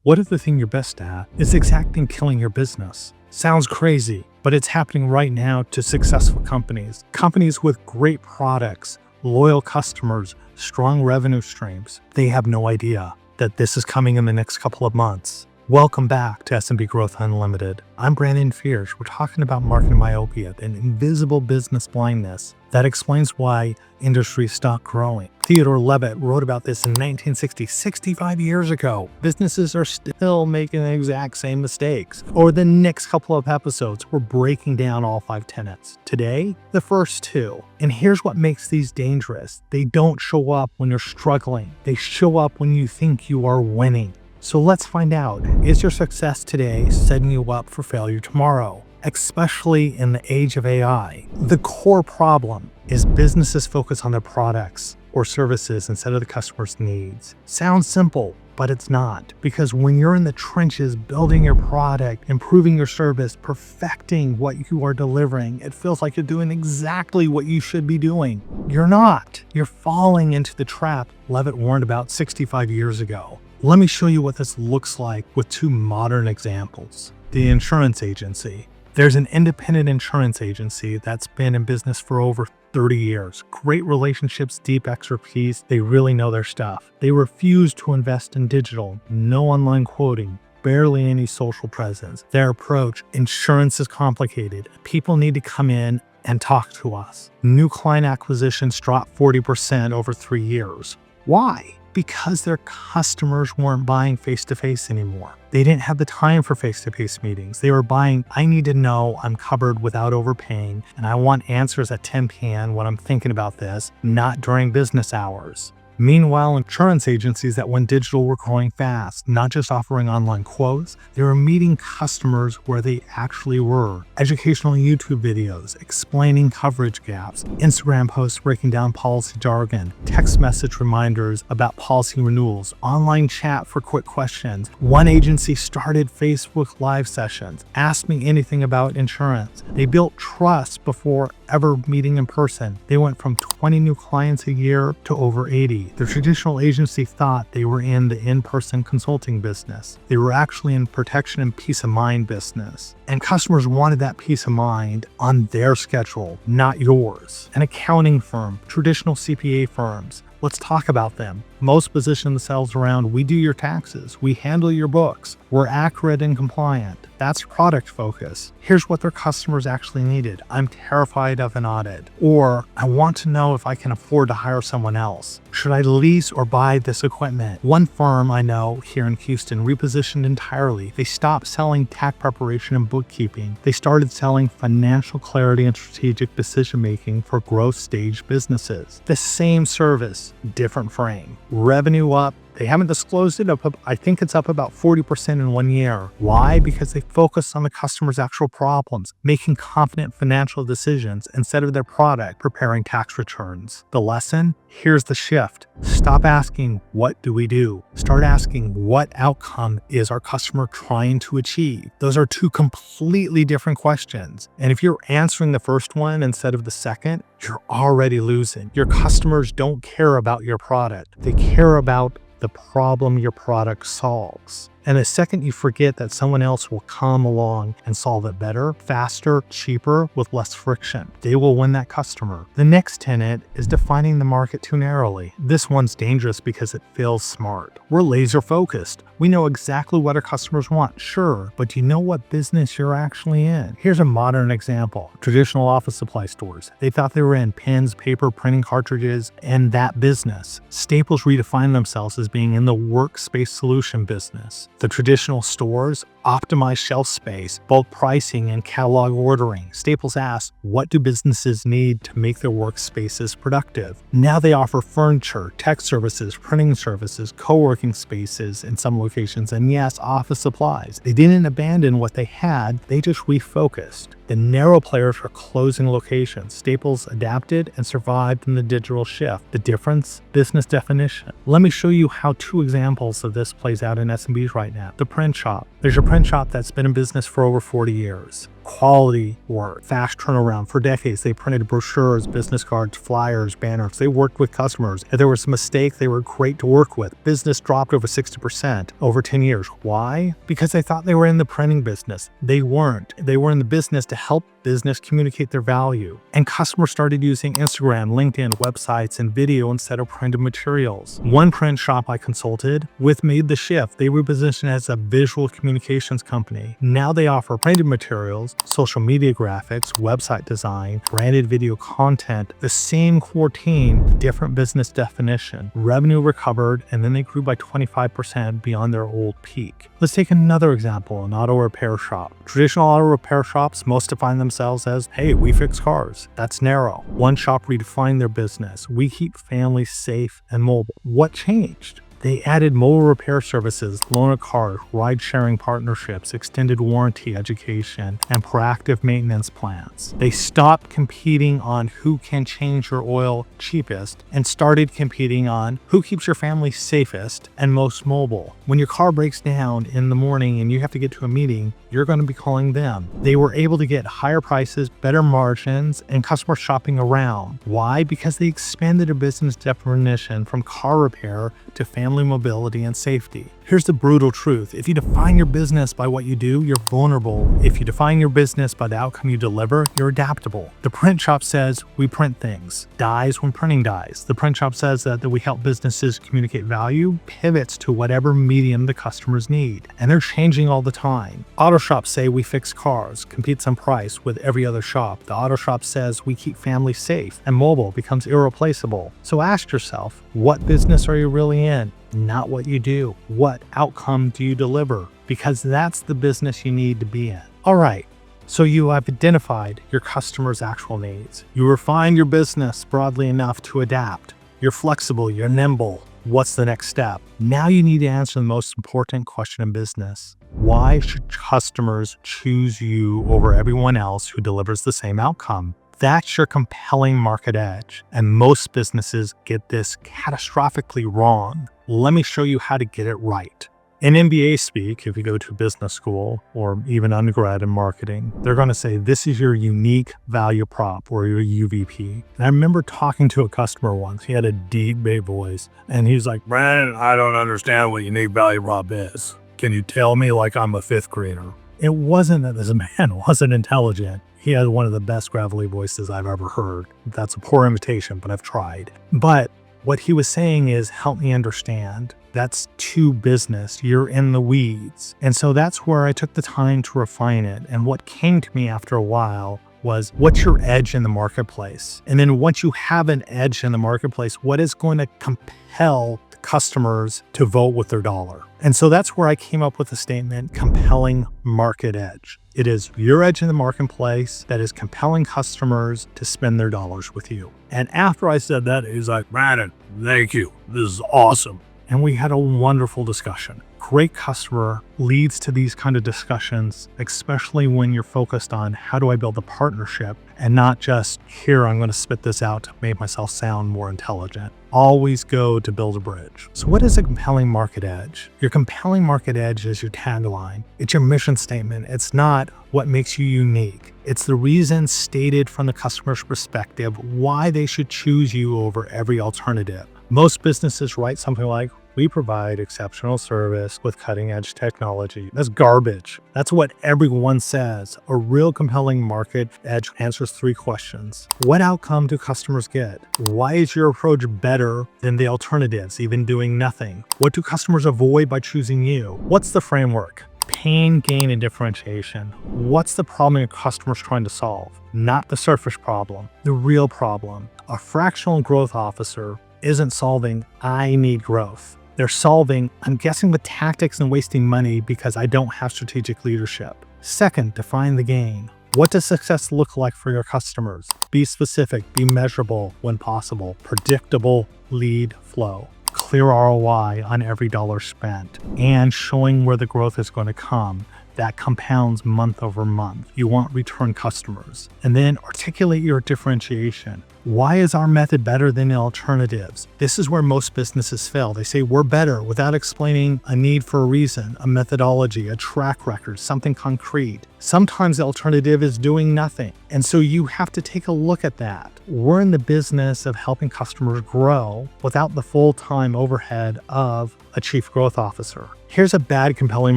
What if the thing you're best at is exactly killing your business? Sounds crazy, but it's happening right now to successful companies. Companies with great products, loyal customers, strong revenue streams. They have no idea that this is coming in the next couple of months. Welcome back to SMB Growth Unlimited. I'm Brandon Fierce. We're talking about market myopia, an invisible business blindness that explains why industries stop growing. Theodore Levitt wrote about this in 1960, 65 years ago. Businesses are still making the exact same mistakes. Over the next couple of episodes, we're breaking down all 5 tenets. Today, the first 2. And here's what makes these dangerous. They don't show up when you're struggling. They show up when you think you are winning. So let's find out, is your success today setting you up for failure tomorrow? Especially in the age of AI. The core problem is businesses focus on their products or services instead of the customer's needs. Sounds simple, but it's not. Because when you're in the trenches building your product, improving your service, perfecting what you are delivering, it feels like you're doing exactly what you should be doing. You're not. You're falling into the trap Levitt warned about 65 years ago. Let me show you what this looks like with 2 modern examples. The insurance agency. There's an independent insurance agency that's been in business for over 30 years. Great relationships, deep expertise. They really know their stuff. They refuse to invest in digital, no online quoting, barely any social presence. Their approach, insurance is complicated. People need to come in and talk to us. New client acquisitions dropped 40% over 3 years. Why? Because their customers weren't buying face-to-face anymore. They didn't have the time for face-to-face meetings. They were buying, I need to know I'm covered without overpaying, and I want answers at 10 p.m. when I'm thinking about this, not during business hours. Meanwhile, insurance agencies that went digital were growing fast, not just offering online quotes, they were meeting customers where they actually were. Educational YouTube videos explaining coverage gaps, Instagram posts breaking down policy jargon, text message reminders about policy renewals, online chat for quick questions. One agency started Facebook Live sessions, asked me anything about insurance. They built trust before ever meeting in person. They went from 20 new clients a year to over 80. The traditional agency thought they were in the in-person consulting business. They were actually in protection and peace of mind business. And customers wanted that peace of mind on their schedule, not yours. An accounting firm, traditional CPA firms. Let's talk about them. Most position themselves around, we do your taxes, we handle your books, we're accurate and compliant. That's product focus. Here's what their customers actually needed. I'm terrified of an audit. Or I want to know if I can afford to hire someone else. Should I lease or buy this equipment? One firm I know here in Houston repositioned entirely. They stopped selling tax preparation and bookkeeping. They started selling financial clarity and strategic decision-making for growth stage businesses. The same service, different frame. Revenue up. They haven't disclosed it, but I think it's up about 40% in 1 year. Why? Because they focus on the customer's actual problems, making confident financial decisions instead of their product preparing tax returns. The lesson? Here's the shift. Stop asking, what do we do? Start asking, what outcome is our customer trying to achieve? Those are 2 completely different questions. And if you're answering the first one instead of the second, you're already losing. Your customers don't care about your product. They care about the problem your product solves. And the second you forget that someone else will come along and solve it better, faster, cheaper, with less friction, they will win that customer. The next tenet is defining the market too narrowly. This one's dangerous because it feels smart. We're laser focused. We know exactly what our customers want, sure, but do you know what business you're actually in? Here's a modern example. Traditional office supply stores. They thought they were in pens, paper, printing cartridges, and that business. Staples redefined themselves as being in the workspace solution business. The traditional stores optimize shelf space, bulk pricing, and catalog ordering. Staples asked, what do businesses need to make their workspaces productive? Now they offer furniture, tech services, printing services, co-working spaces in some locations, and yes, office supplies. They didn't abandon what they had, they just refocused. The narrow players are closing locations. Staples adapted and survived in the digital shift. The difference? Business definition. Let me show you how 2 examples of this plays out in SMBs right now. The print shop. There's a print shop that's been in business for over 40 years. quality work, fast turnaround. For decades, they printed brochures, business cards, flyers, banners. They worked with customers. If there was a mistake, they were great to work with. Business dropped over 60% over 10 years. Why? Because they thought they were in the printing business. They weren't. They were in the business to help business communicate their value. And customers started using Instagram, LinkedIn, websites, and video instead of printed materials. One print shop I consulted with made the shift. They repositioned as a visual communications company. Now they offer printed materials, social media graphics, website design, branded video content, the same core team, different business definition. Revenue recovered, and then they grew by 25% beyond their old peak. Let's take another example, an auto repair shop. Traditional auto repair shops, most define themselves as, hey, we fix cars. That's narrow. One shop redefined their business. We keep families safe and mobile. What changed? They added mobile repair services, loan a car, ride-sharing partnerships, extended warranty education, and proactive maintenance plans. They stopped competing on who can change your oil cheapest and started competing on who keeps your family safest and most mobile. When your car breaks down in the morning and you have to get to a meeting, you're going to be calling them. They were able to get higher prices, better margins, and customer shopping around. Why? Because they expanded their business definition from car repair to family mobility and safety. Here's the brutal truth. If you define your business by what you do, you're vulnerable. If you define your business by the outcome you deliver, you're adaptable. The print shop says we print things, dies when printing dies. The print shop says that we help businesses communicate value, pivots to whatever medium the customers need. And they're changing all the time. Auto shops say we fix cars, competes on price with every other shop. The auto shop says we keep families safe, and mobile becomes irreplaceable. So ask yourself, what business are you really in? Not what you do. What outcome do you deliver? Because that's the business you need to be in. All right, so you have identified your customers' actual needs. You refined your business broadly enough to adapt. You're flexible, you're nimble. What's the next step? Now you need to answer the most important question in business. Why should customers choose you over everyone else who delivers the same outcome? That's your compelling market edge. And most businesses get this catastrophically wrong. Let me show you how to get it right. In MBA speak, if you go to business school or even undergrad in marketing, they're going to say this is your unique value prop or your UVP. And I remember talking to a customer once. He had a deep bass voice and he's like, Brandon, I don't understand what unique value prop is. Can you tell me like I'm a fifth grader? It wasn't that this man wasn't intelligent. He had one of the best gravelly voices I've ever heard. That's a poor imitation, but I've tried. But what he was saying is, help me understand. That's too business. You're in the weeds. And so that's where I took the time to refine it. And what came to me after a while was, what's your edge in the marketplace? And then once you have an edge in the marketplace, what is going to compel customers to vote with their dollar? And so that's where I came up with the statement, compelling market edge. It is your edge in the marketplace that is compelling customers to spend their dollars with you. And after I said that, he's like, Brandon, thank you. This is awesome. And we had a wonderful discussion. Great customer leads to these kind of discussions, especially when you're focused on how do I build a partnership and not just here, I'm going to spit this out to make myself sound more intelligent. Always go to build a bridge. So what is a compelling market edge? Your compelling market edge is your tagline. It's your mission statement. It's not what makes you unique. It's the reason stated from the customer's perspective why they should choose you over every alternative. Most businesses write something like, we provide exceptional service with cutting-edge technology. That's garbage. That's what everyone says. A real compelling market edge answers 3 questions. What outcome do customers get? Why is your approach better than the alternatives, even doing nothing? What do customers avoid by choosing you? What's the framework? Pain, gain, and differentiation. What's the problem your customer's trying to solve? Not the surface problem, the real problem. A fractional growth officer isn't solving, I need growth. They're solving, I'm guessing with tactics and wasting money because I don't have strategic leadership. Second, define the gain. What does success look like for your customers? Be specific, be measurable when possible, predictable lead flow, clear ROI on every dollar spent, and showing where the growth is going to come. That compounds month over month. You want return customers. And then articulate your differentiation. Why is our method better than the alternatives? This is where most businesses fail. They say we're better without explaining a need for a reason, a methodology, a track record, something concrete. Sometimes the alternative is doing nothing. And so you have to take a look at that. We're in the business of helping customers grow without the full-time overhead of a chief growth officer. Here's a bad, compelling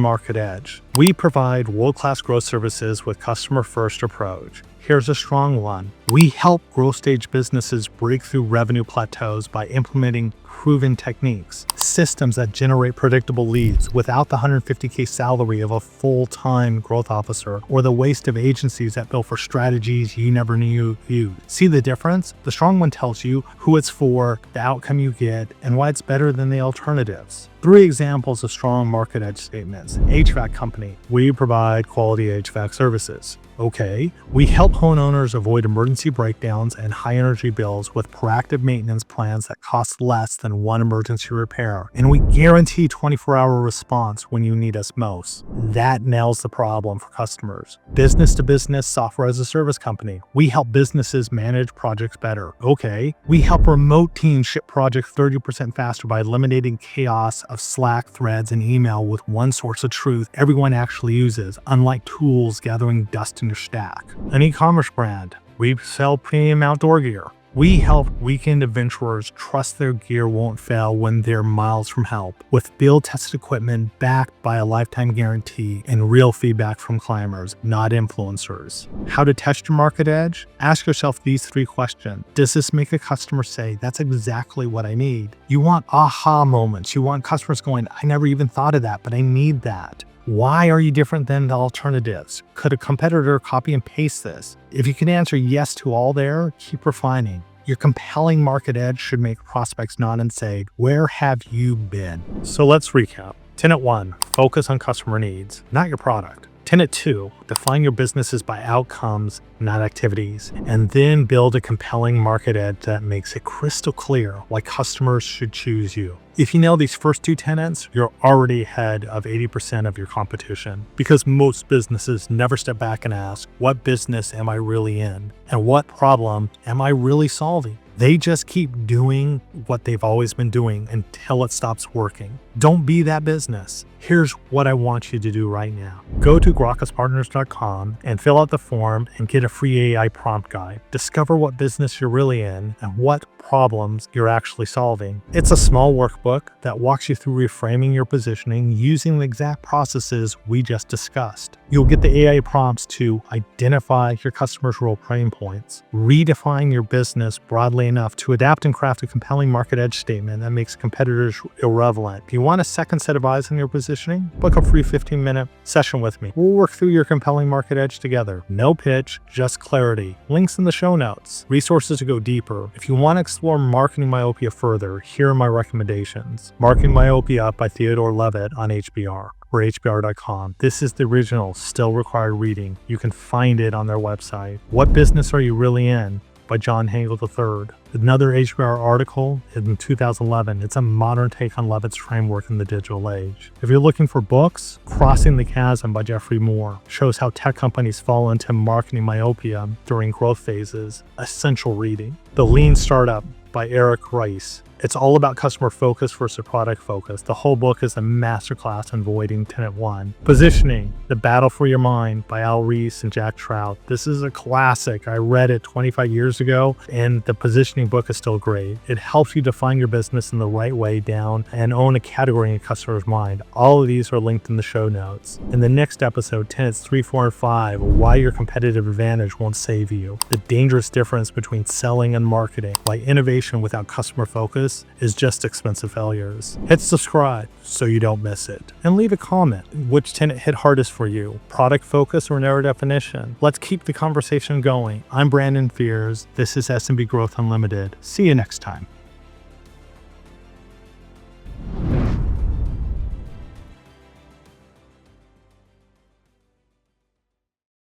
market edge. We provide world-class growth services with customer-first approach. Here's a strong one. We help growth stage businesses break through revenue plateaus by implementing proven techniques, systems that generate predictable leads without the $150K salary of a full-time growth officer or the waste of agencies that bill for strategies you never knew you. See the difference? The strong one tells you who it's for, the outcome you get, and why it's better than the alternatives. 3 examples of strong market edge statements. HVAC company. We provide quality HVAC services. Okay. We help homeowners avoid emergency breakdowns and high energy bills with proactive maintenance plans that cost less than one emergency repair. And we guarantee 24-hour response when you need us most. That nails the problem for customers. Business to business software as a service company. We help businesses manage projects better. Okay. We help remote teams ship projects 30% faster by eliminating chaos of Slack threads and email with one source of truth everyone actually uses, unlike tools gathering dust in your stack. An e-commerce brand. We sell premium outdoor gear. We help weekend adventurers trust their gear won't fail when they're miles from help, with field-tested equipment backed by a lifetime guarantee and real feedback from climbers, not influencers. How to test your market edge? Ask yourself these 3 questions. Does this make a customer say, that's exactly what I need? You want aha moments. You want customers going, I never even thought of that, but I need that. Why are you different than the alternatives? Could a competitor copy and paste this? If you can answer yes to all there, keep refining. Your compelling market edge should make prospects nod and say, where have you been? So let's recap. Tenet 1, focus on customer needs, not your product. Tenet 2, define your businesses by outcomes, not activities, and then build a compelling market edge that makes it crystal clear why customers should choose you. If you nail these first 2 tenets, you're already ahead of 80% of your competition, because most businesses never step back and ask, what business am I really in? And what problem am I really solving? They just keep doing what they've always been doing until it stops working. Don't be that business. Here's what I want you to do right now. Go to grokaspartners.com and fill out the form and get a free AI prompt guide. Discover what business you're really in and what problems you're actually solving. It's a small workbook that walks you through reframing your positioning using the exact processes we just discussed. You'll get the AI prompts to identify your customers' real pain points, redefine your business broadly enough to adapt and craft a compelling market edge statement that makes competitors irrelevant. If you want a second set of eyes on your positioning, book a free 15-minute session with me. We'll work through your compelling market edge together. No pitch, just clarity. Links in the show notes. Resources to go deeper. If you want to explore marketing myopia further, here are my recommendations. Marketing Myopia by Theodore Levitt on HBR. Or hbr.com. This is the original, still required reading. You can find it on their website. What Business Are You Really In? By John Hagel III. Another HBR article in 2011. It's a modern take on Levitt's framework in the digital age. If you're looking for books, Crossing the Chasm by Jeffrey Moore shows how tech companies fall into marketing myopia during growth phases. Essential reading. The Lean Startup by Eric Rice. It's all about customer focus versus product focus. The whole book is a masterclass in avoiding Tenet 1. Positioning, The Battle for Your Mind by Al Reese and Jack Trout. This is a classic. I read it 25 years ago, and the positioning book is still great. It helps you define your business in the right way down and own a category in a customer's mind. All of these are linked in the show notes. In the next episode, Tenets 3, 4, and 5, why your competitive advantage won't save you. The dangerous difference between selling and marketing. Why innovation without customer focus is just expensive failures. Hit subscribe so you don't miss it. And leave a comment. Which tenet hit hardest for you? Product focus or narrow definition? Let's keep the conversation going. I'm Brandon Fears. This is SMB Growth Unlimited. See you next time.